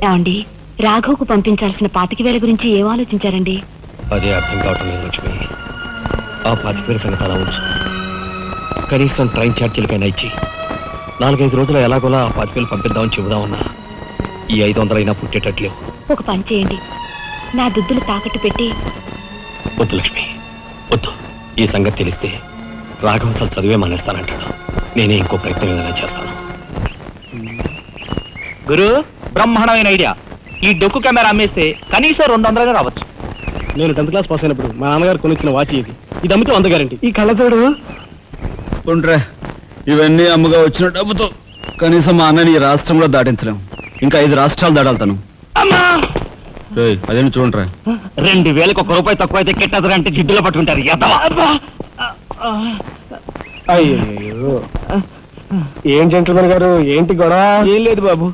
ఏమండి, రాఘవ్కు పంపించాల్సిన 25,000 గురించి ఏం ఆలోచించారండి? అదే అర్థం కావటం లేదు లక్ష్మి. ఆ 25,000 సంగతి అలా ఉంచు. కనీసం ట్రైన్ ఛార్జీలకైనా ఇచ్చి 4-5 రోజులు ఎలాగోలా ఆ 25,000 పంపిద్దామని చెబుదామన్నా ఈ 500 అయినా పుట్టేటట్లేవు. ఒక పని చేయండి, నా దుద్దులు తాకట్టు పెట్టి. వద్దు లక్ష్మి, వద్దు. ఈ సంగతి తెలిస్తే రాఘవ అసలు చదివే మానేస్తానంటాడు. నేనే ఇంకో ప్రయత్నం ఏదైనా చేస్తాను. గురు, బ్రహ్మాండమైన ఐడియా. ఈ డొక్కు కెమెరా అమ్మేస్తే కనీసం 200 రావచ్చు. నేను 10th క్లాస్ పాస్ అయినప్పుడు మా నాన్నగారు కొనిచ్చిన వాచ్ ఇది అమ్మితే 100 గ్యారెంటీ. ఈ కళ్ళజోడు ఉంట్రా, ఇవన్నీ అమ్మగా వచ్చిన డబ్బుతో కనీసం మా అన్నని ఈ రాష్ట్రంలో దాటించలేం. ఇంకా 5 రాష్ట్రాలు దాడాలతాను. అదేంటి చూడండిరా, 2,000కి 1 రూపాయి తక్కువ అయితే కెట్టదురా అంటే జిడ్డులో పట్టుకుంటారు. అయ్యో, ఏం జెంట్లమన్ గారు, ఏంటి గొడవ? ఏం లేదు బాబు,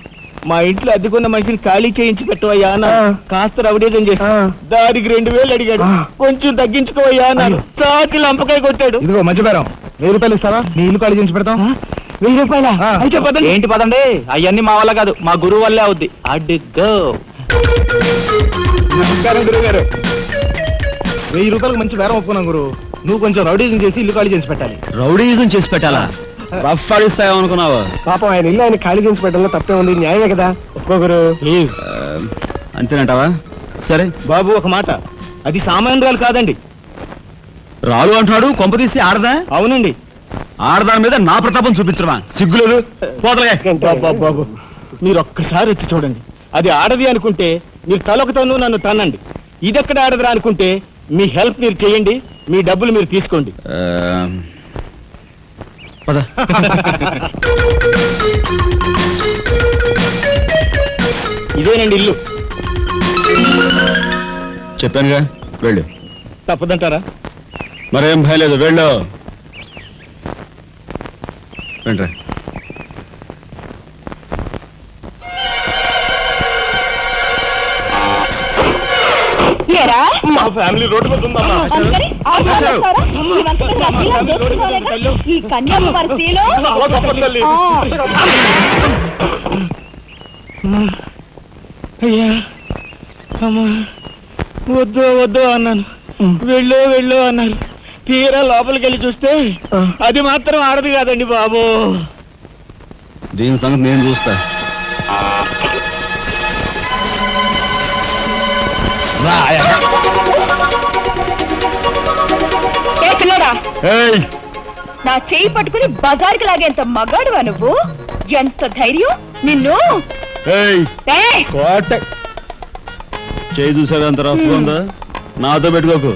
మా ఇంట్లో అద్దెకున్న మనిషిని ఖాళీ చేయించి పెట్టవయ్యా అన్న. కాస్త రవిడేజం చేసి దానికి 2,000 అడిగాడు. కొంచెం తగ్గించుకోవయ్యా అన్నాను. చాచి లంపకాయ కొట్టాడు. ఇదిగో మంచి బేరం, 1000 రూపాయలు ఇస్తావా? నీ ఇల్లు ఖాళీ చేయించి పెడతాం. 1000 రూపాయల? అయితే పదండి. ఏంటి పదండి, అవన్నీ మా వల్ల కాదు, మా గురువు వల్లే అవుద్ది. అడ్డుగో. నమస్కారం గురువు గారు. 1000 రూపాయలకు మంచి బేరం ఒప్పుకున్నాం గురు. నువ్వు కొంచెం రౌడీజం చేసి ఇల్లు ఖాళీ చేసి పెట్టాలి. రౌడీజం చేసి పెట్టాలా? రఫ్ ఆడిస్తాయనుకున్నావా? పాపం ఆయన ఇల్లు ఆయన ఖాళీ చేసి పెట్టడంలో తప్పే ఉంది. న్యాయమే కదా. ఒక్కో గురు ప్లీజ్. అంతేనంటావా? సరే బాబు, ఒక మాట, అది సామాన్యురాలు కాదండి. రాలు అంటున్నాడు. కొంపదీసి ఆడదా? అవునండి. ఆడదాని మీద నా ప్రతాపం చూపించడమా? సిగ్గులేదు. బాబు, మీరు ఒక్కసారి వచ్చి చూడండి. అది ఆడది అనుకుంటే మీరు తలొకతోనూ నన్ను తన్నండి. ఇదెక్కడ ఆడదురా అనుకుంటే మీ హెల్ప్ మీరు చేయండి, మీ డబ్బులు మీరు తీసుకోండి. పద. ఇదేనండి ఇల్లు. చెప్పానుగా, వెళ్ళు. తప్పదంటారా? మరేం భయం లేదు, వెళ్ళు. రండి. మా ఫ్యామిలీ రోడ్డు మీద ఉందమ్మా. ఈ కన్యాకుమారి స్త్రీలో అయ్యా, అమ్మా, వద్దు వద్దు అన్నాను. వెళ్ళు అన్నారు. తీరా లోపలికి వెళ్ళి చూస్తే అది మాత్రం ఆడదు కాదండి బాబు. దీని సంగతి నేను చూస్తా. నా చేయి పట్టుకుని బజార్కి లాగేంత మగాడువా నువ్వు? ఎంత ధైర్యం నిన్ను! చేయి చూసావు ఎంత రఫ్ ఉందా? నాతో పెట్టుకోకు,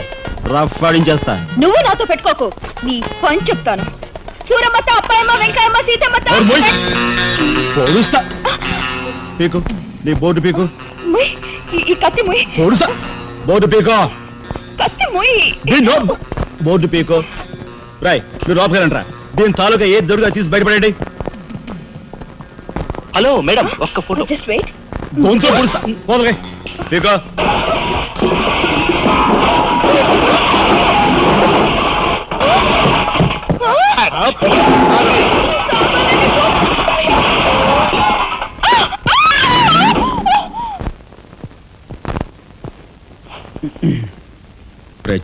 రఫ్ ఆడించేస్తా. నువ్వు నాతో పెట్టుకోకు, నీ పని చెప్తాను. సూరమ్మత, అప్పాయమ్మ, వెంకాయమ్మ, సీతమ్మత. పొడుస్తా. పీకు, నీ బోర్డు పీకు. ఈ కత్తి ముయ్. పొడుస్తా. బోర్డు పీకో. కత్తి ముయ్. బోర్డు పీకో. రాయ్, మీరు లోపలికి రండి రా. దీని తాలూకా ఏది దొరుకుతా తీసి బయటపడండి. హలో మేడం, ఒక్క ఫోటో. Just wait. గొంతు పొడుస్తా. పోదలే పీకో.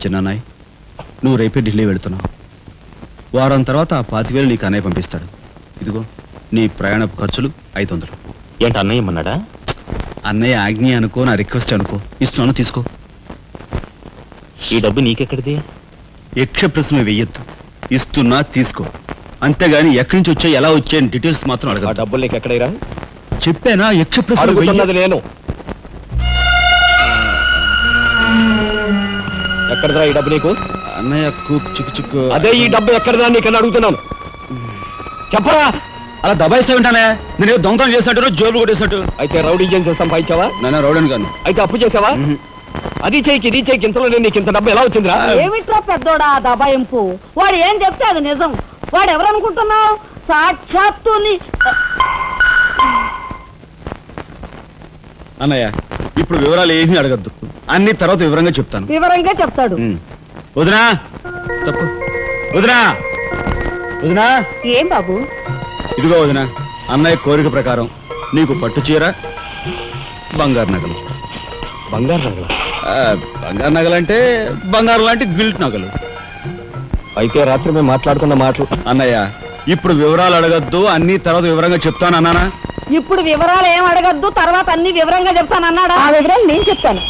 చిన్నాయ్, నువ్వు రేపే ఢిల్లీ వెళుతున్నావు. వారం తర్వాత ఆ 25,000 నీకు అన్నయ్య పంపిస్తాడు. ఇదిగో నీ ప్రయాణపు ఖర్చులు 500. ఏంటి అన్నయ్య ఏమన్నాడా? అన్నయ్య ఆజ్ఞ అనుకో, నా రిక్వెస్ట్ అనుకో. ఇస్తున్నాను, తీసుకో. ఈ డబ్బు నీకెక్కడిది? యక్ష ప్రశ్న వెయ్యొద్దు. ఇస్తున్నా, తీసుకో. అంతేగాని ఎక్కడి నుంచి వచ్చాయి, ఎలా వచ్చాయని డీటెయిల్స్ మాత్రం ఆ అడగ. డబ్బులు నీకు ఎక్కడైరా? చెప్పానా? యక్ష ప్రశ్న అడుగుతున్నది నేను. ఎక్కడదా ఈ డబ్బు నీకు? అన్నయ్య చిక్కు. అదే ఈ డబ్బు ఎక్కడదా నీకన్నా అడుగుతున్నాను. చెప్పరా? అలా దబాయిస్తా ఉంటానే. నేను దొంగతనం చేసినట్టు, జోబులు కొట్టేసినట్టు. అయితే రౌడీ చేసి సంపాదించావా? నాన్న రౌడన్ గాను. అయితే అప్పు చేసావా? అది చేయికి ఇది చేయికి ఇంతలో నేను నీకు ఇంత డబ్బు ఎలా వచ్చిందిరా? ఏమిట్రా పెద్దోడా దబాయింపు? వాడు ఏం చెప్తే అది నిజం. వాడు ఎవరనుకుంటున్నావు? సాక్షాత్తు అన్నయ్య, ఇప్పుడు వివరాలు ఏమీ అడగద్దు. అన్ని తర్వాత వివరంగా చెప్తాను. వివరంగా చెప్తాడు. వదినా, తప్పు. వదినా, వదినా. ఏం బాబు? ఇదిగో వదినా, అన్నయ్య కోరిక ప్రకారం నీకు పట్టు చీర, బంగారు నగలు. బంగారు నగల? బంగారు నగలంటే బంగారు లాంటి గిల్ట్ నగలు. అయితే రాత్రి మేము మాట్లాడుకున్న మాటలు. అన్నయ్య, ఇప్పుడు వివరాలు అడగద్దు, అన్ని తర్వాత వివరంగా చెప్తాను అన్నానా? ఇప్పుడు వివరాలు ఏం అడగద్దు, తర్వాత అన్ని వివరంగా చెప్తానన్నాడా? ఆ వివరాలు నేను చెప్తాను.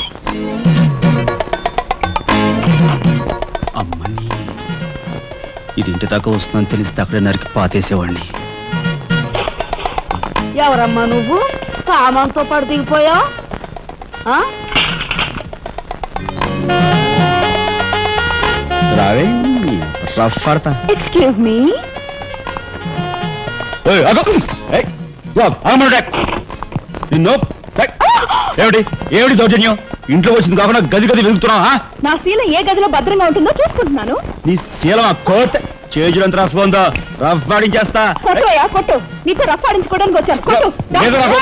అమ్మని, ఇది ఇంటి దాకా వస్తుందని తెలిస్తే అక్కడే నరికి పాతేసేవాడిని. ఎవరమ్మా నువ్వు? సామాన్తో పాటు దిగిపోయావు. రావే, రఫ్ పడతా. Excuse me. ఏమిటి ఏమిటి దౌర్జన్యం? ఇంట్లో వచ్చింది కాకుండా గది గది వెతుకుతున్నావా? నా శీలం ఏ గదిలో భద్రంగా ఉంటుందో చూసుకుంటున్నాను. నీ శీలం ఆ కోట్ చేజులంత రఫ్ ఉందో, రఫ్ పాడించేస్తా. కొట్టుయా కొట్టు, నీతో రఫ్ ఆడించుకోవడానికి వచ్చాను. కొట్టు. లేదు నాకు.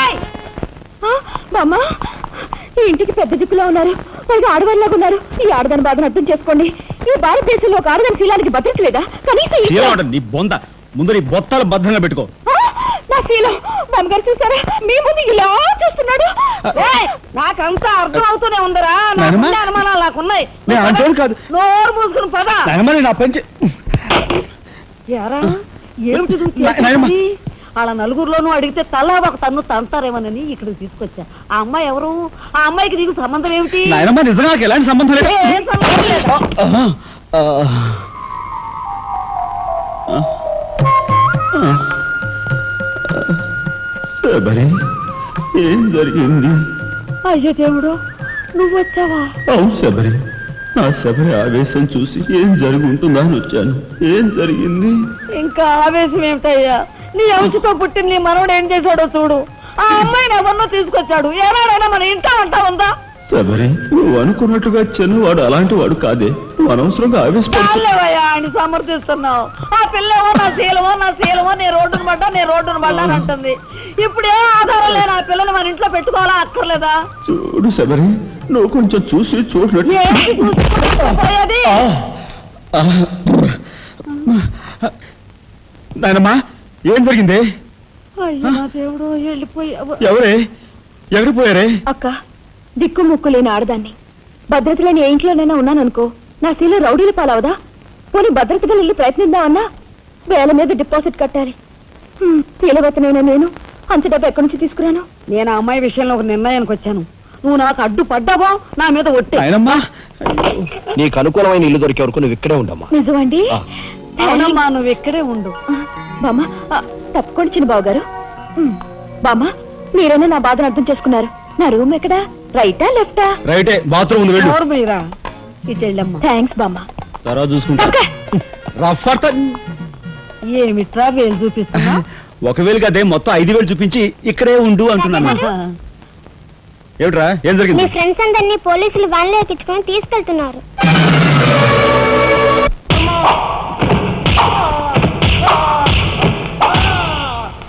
బామ్మ, ఈ ఇంటికి పెద్ద దిక్కులో ఉన్నారు, పైగా ఆడవాళ్ళలాగా ఉన్నారు. ఈ ఆడదాని బాధను అర్థం చేసుకోండి. ఈ భారతదేశంలో ఒక ఆడదాని శీలానికి భద్రత లేదా? కనీసం శీలం అంటే నీ బొంద, ముందు నీ బొత్తాలు భద్రంగా పెట్టుకో. నా శీలం బామ్మగారు చూసారా, మీ ముందు ఇలా చూస్తున్నాడు. నాకంతా అర్థం అవుతూనే ఉందరా. నాయనమ్మ? అనుమానాలు నాకున్నాయి. నేను అంటోను కాదు. నోరు మూసుకుని పద. నా పంచి ఎరా, ఏమిటి నువ్వు నాయనమ్మ. చేసేది? వాళ్ళ నలుగురిలోనూ అడిగితే తలా ఒక తన్ను తంతారేమోనని ఇక్కడికి తీసుకొచ్చా. ఆ అమ్మాయి ఎవరు? ఆ అమ్మాయికి నీకు సంబంధం ఏమిటి? నాయనమ్మ, నిజంగా నాకు ఎలాంటి సంబంధం లేదు. ఏం సంబంధం లేదా? శబరి, ఏం జరిగింది? అయ్యో దేవుడు, నువ్వు వచ్చావా? అవును శబరి, నా శబరి ఆవేశం చూసి ఏం జరుగుంటుందా అని వచ్చాను. ఏం జరిగింది? ఇంకా ఆవేశం ఏమిటయ్యా? నీ అంశతో పుట్టిన నీ మనవడు ఏం చేశాడో చూడు. ఆ అమ్మాయిని ఎవరినో తీసుకొచ్చాడు. ఏనాడైనా మన ఇంటా అంటా ఉందా? శబరి, నువ్వు అనుకున్నట్టుగా చిన్నవాడు అలాంటి వాడు కాదే. నువ్వు అనవసరంగా ఆవేశపడు. చాలేవయ్యా అని సమర్థిస్తున్నావు. ఆ పిల్లేమో నా శీలమో నీ రోడ్డును పడ్డా అని అంటుంది. ఇప్పుడు ఏ ఆధారం లేని ఆ పిల్లని మన ఇంట్లో పెట్టుకోవాలా అక్కర్లేదా? చూడు శబరి, నువ్వు కొంచెం చూసి చూసినట్టు. ఏంటి చూసిపోయేది? నాయనమ్మా, ఏం జరిగింది? అయ్యో నా దేవుడు, వెళ్ళిపోయావు. ఎవరే? ఎక్కడికి పోయారే? అక్క, దిక్కు ముక్కు లేని ఆడదాన్ని, భద్రత లేని ఏ ఇంట్లోనైనా ఉన్నాననుకో, నా శీల రౌడీలు పాలవదా? పోనీ భద్రతగా వెళ్ళి ప్రయత్నిద్దామన్నా వేల మీద డిపాజిట్ కట్టాలి. శీలవతనైనా నేను అంత డబ్బు ఎక్కడి నుంచి తీసుకురాను? నేను ఆ అమ్మాయి విషయంలో ఒక నిర్ణయానికి వచ్చాను. నువ్వు నాకు అడ్డు పడ్డావో నా మీద ఒట్టే. నాయనమ్మా, నీకు అనుకూలమైన ఇల్లు దొరికే వరకు నువ్వు ఇక్కడే ఉండమ్మా. నిజమండి? అవునమ్మా, నువ్వు ఇక్కడే ఉండు. బామ్మ, తప్పుకోండి చిన్న బాబు గారు. బామ్మ, మీరైనా నా బాధను అర్థం చేసుకున్నారు. నా రూమ్ ఎక్కడా? రైటా లెఫ్టా? రైటే, బాత్రూమ్ ఉంది, వెళ్ళు. ఎవరు మీరా? ఇటు వెళ్ళమ్మా. థ్యాంక్స్ బామ్మ. తర్వాత చూసుకుంటా. రఫ్ పడతా. ఏమిట్రా వేలు చూపిస్తున్నా? ఒకవేళ అదే మొత్తం 5,000 చూపించి ఇక్కడే ఉండు అంటున్నాను. ఏమిట్రా, ఏం మీ జరిగింది? ఫ్రెండ్స్ అందరినీ పోలీసులు వ్యాన్లో ఎక్కించుకొని తీసుకెళ్తున్నారు.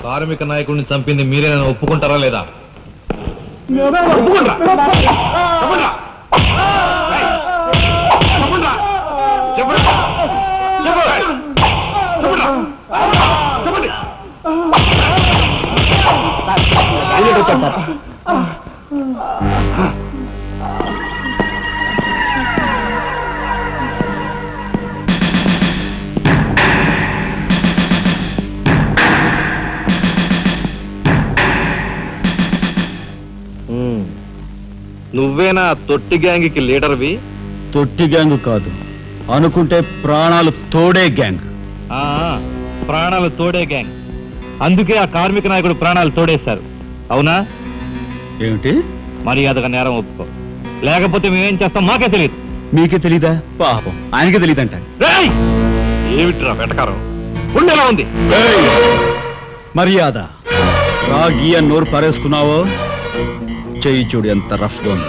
కార్మిక నాయకుడిని చంపింది మీరేనా ఒప్పుకుంటారా లేదా? వచ్చాడు సార్. నువ్వేనా తొట్టి గ్యాంగ్కి లీడర్వి? తొట్టి గ్యాంగ్ కాదు, అనుకుంటే ప్రాణాలు తోడే గ్యాంగ్. ప్రాణాలు తోడే గ్యాంగ్. అందుకే ఆ కార్మిక నాయకుడు ప్రాణాలు తోడేశారు. అవునా? ఏమిటి? మర్యాదగా నేరం ఒప్పుకో, లేకపోతే మేమేం చేస్తాం మాకే తెలియదు. మీకే తెలీదా? పాపం ఆయనకే తెలియదంట. ఏమిట్రా వెటకారం? ఉండేలా ఉంది. మర్యాద రాగి అని నోరు పారేసుకున్నావో చెయ్యి చూడు ఎంత రఫ్ గా ఉంది.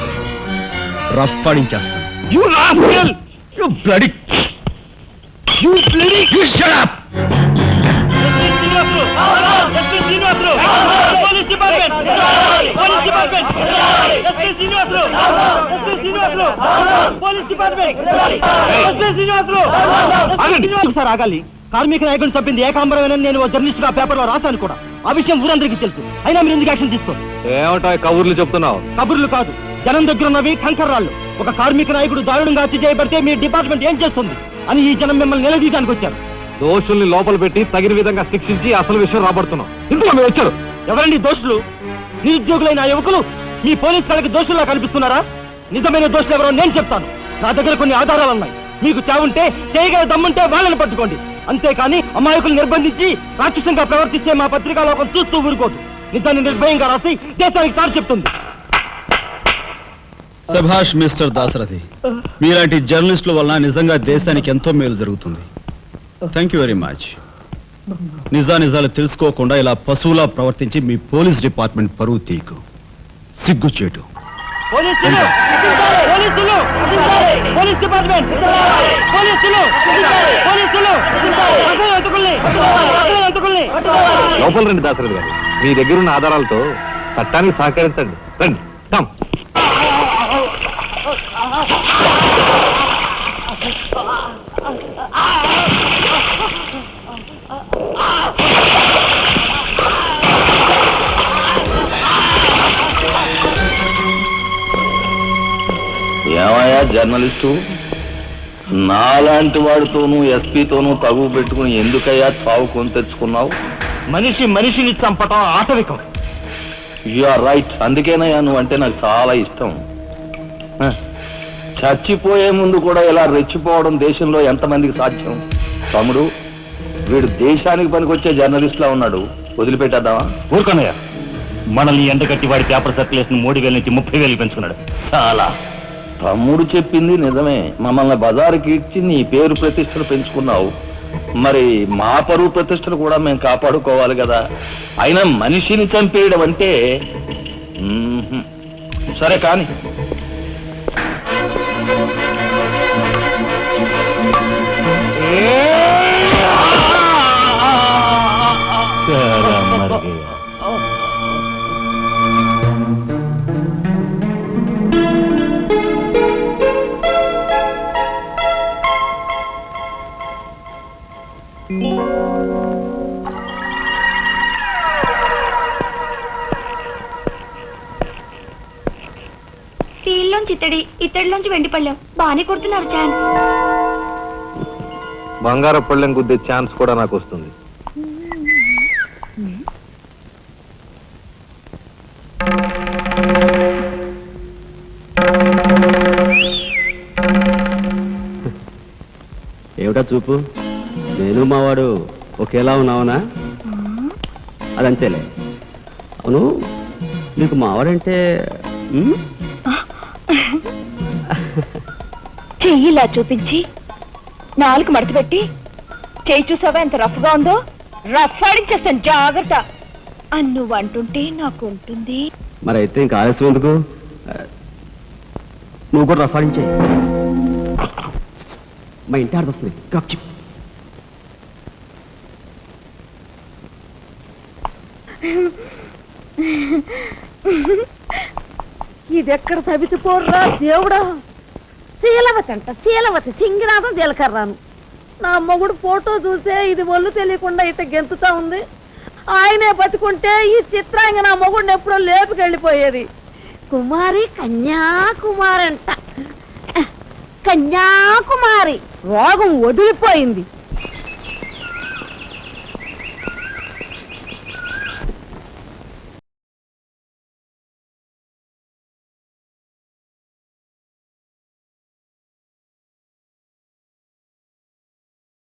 Rough పడించేస్తాను. You rascal! You bloody! You bloody! You shut up! ఒకసారి ఆగాలి. కార్మిక నాయకుడిని చంపింది ఏకాంబరమేనని నేను జర్నలిస్ట్ గా పేపర్ లో రాశాను కూడా. ఆ విషయం ఊరందరికీ తెలుసు. అయినా మీరు ఎందుకు యాక్షన్ తీసుకోండి? ఏమిటో కబుర్లు చెప్తున్నావు? కబుర్లు కాదు, జనం దగ్గర ఉన్నవి కంకర్రాళ్ళు. ఒక కార్మిక నాయకుడు దారుణంగా హత్య చేయబడితే మీ డిపార్ట్మెంట్ ఏం చేస్తుంది అని ఈ జనం మిమ్మల్ని నిలదీయడానికి వచ్చారు. దోషుల్ని లోపల పెట్టి తగిన విధంగా శిక్షించి అసలు విషయం రాబడుతున్నాం. ఇందులో మీరు వచ్చారు. ఎవరండి దోషులు? నిరుద్యోగులైన ఆ యువకులు మీ పోలీస్ వాళ్ళకి దోషుల్లా కనిపిస్తున్నారా? నిజమైన దోషులు ఎవరో నేను చెప్తాను. నా దగ్గర కొన్ని ఆధారాలు ఉన్నాయి. మీకు చావుంటే చేయగల దమ్ముంటే వాళ్ళని పట్టుకోండి. అంతేకాని అమాయకులు నిర్బంధించి రాక్షసంగా ప్రవర్తిస్తే మా పత్రికా లోకం చూస్తూ ఊరుకోదు. నిజాన్ని నిర్భయంగా రాసి దేశానికి సార్ చెప్తుంది. సభాష్ మిస్టర్ దాశరథి, మీలాంటి జర్నలిస్టుల వలన నిజంగా దేశానికి ఎంతో మేలు జరుగుతుంది. Thank you very much. నిజాలు తెలుసుకోకుండా ఇలా పశువులా ప్రవర్తించి మీ పోలీస్ డిపార్ట్మెంట్ పరువు తీకు సిగ్గుచేటు. పోలీసులు! పోలీసులు! Police department! పోలీసులు! పోలీసులు! అసలు అతుకుల్ని! అసలు అతుకుల్ని! లోపల రండి దాశరథి గారు. మీ దగ్గర ఉన్న ఆధారాలతో చట్టానికి సహకరించండి. రండి. కమ్. ఏమయ్యా జర్నలిస్టు, నాలాంటి వాడితోనూ ఎస్పీతోనూ తగువ పెట్టుకుని ఎందుకయ్యా చావు కొని తెచ్చుకున్నావు? మనిషిని చంపటం ఆటవికం. You are right. అందుకేనయ్యా నువ్వంటే నాకు చాలా ఇష్టం. చచ్చిపోయే ముందు కూడా ఇలా రెచ్చిపోవడం దేశంలో ఎంతమందికి సాధ్యం? తమ్ముడు, వీడు దేశానికి పనికొచ్చే జర్నలిస్ట్లా ఉన్నాడు. వదిలిపెట్టేద్దామా? ఊరుకోనయ్యా, మనల్ని ఎండగట్టి వాడి పేపర్ సర్క్యులేషన్ 3,000 నుంచి 30,000 పెంచుకున్నాడు. చాలా. తమ్ముడు చెప్పింది నిజమే. మమ్మల్ని బజారుకి ఇచ్చి నీ పేరు ప్రతిష్టలు పెంచుకున్నావు. మరి మా పరువు ప్రతిష్టలు కూడా మేము కాపాడుకోవాలి కదా. అయినా మనిషిని చంపేయడం అంటే సరే కానీ. స్టీల్లోంచి ఇత్తడిలోంచి వెండి పళ్ళెం బాగానే కొడుతున్నారు. ఛాన్స్. బంగార పళ్ళెం గుద్దే ఛాన్స్ కూడా నాకు వస్తుంది. ఏమిటా చూపు? నేను మావాడు ఒకేలా ఉన్నావునా? అదంతేలే. అవును, నీకు మావాడంటే చెయ్యిలా చూపించి నాలుగు మడత పెట్టి చెయ్యి చూసావా ఎంత రఫ్ గా ఉందో? రఫ్ ఆడించేస్తాను, జాగ్రత్త అని నువ్వు అంటుంటే నాకు ఉంటుంది. మరి అయితే ఇంకా ఆలస్యం ఎందుకు? నువ్వు కూడా రఫ్ ఆడించే. మా ఇంటి ఆడదొస్తుంది. గప్చిప్. ఇదెక్కడ సవితి పోర్రా దేవుడా! శీలవతి అంట, శీలవతి సింగినాథం జీలకర్రాను. నా మొగుడు ఫోటో చూసే ఇది ఒళ్ళు తెలియకుండా ఇట గెంతుతా ఉంది. ఆయనే బతుకుంటే ఈ చిత్రాంగ నా మొగుడిని ఎప్పుడో లేపుకెళ్ళిపోయేది. కుమారి కన్యాకుమారి అంట. కన్యాకుమారి రోగం వదిలిపోయింది.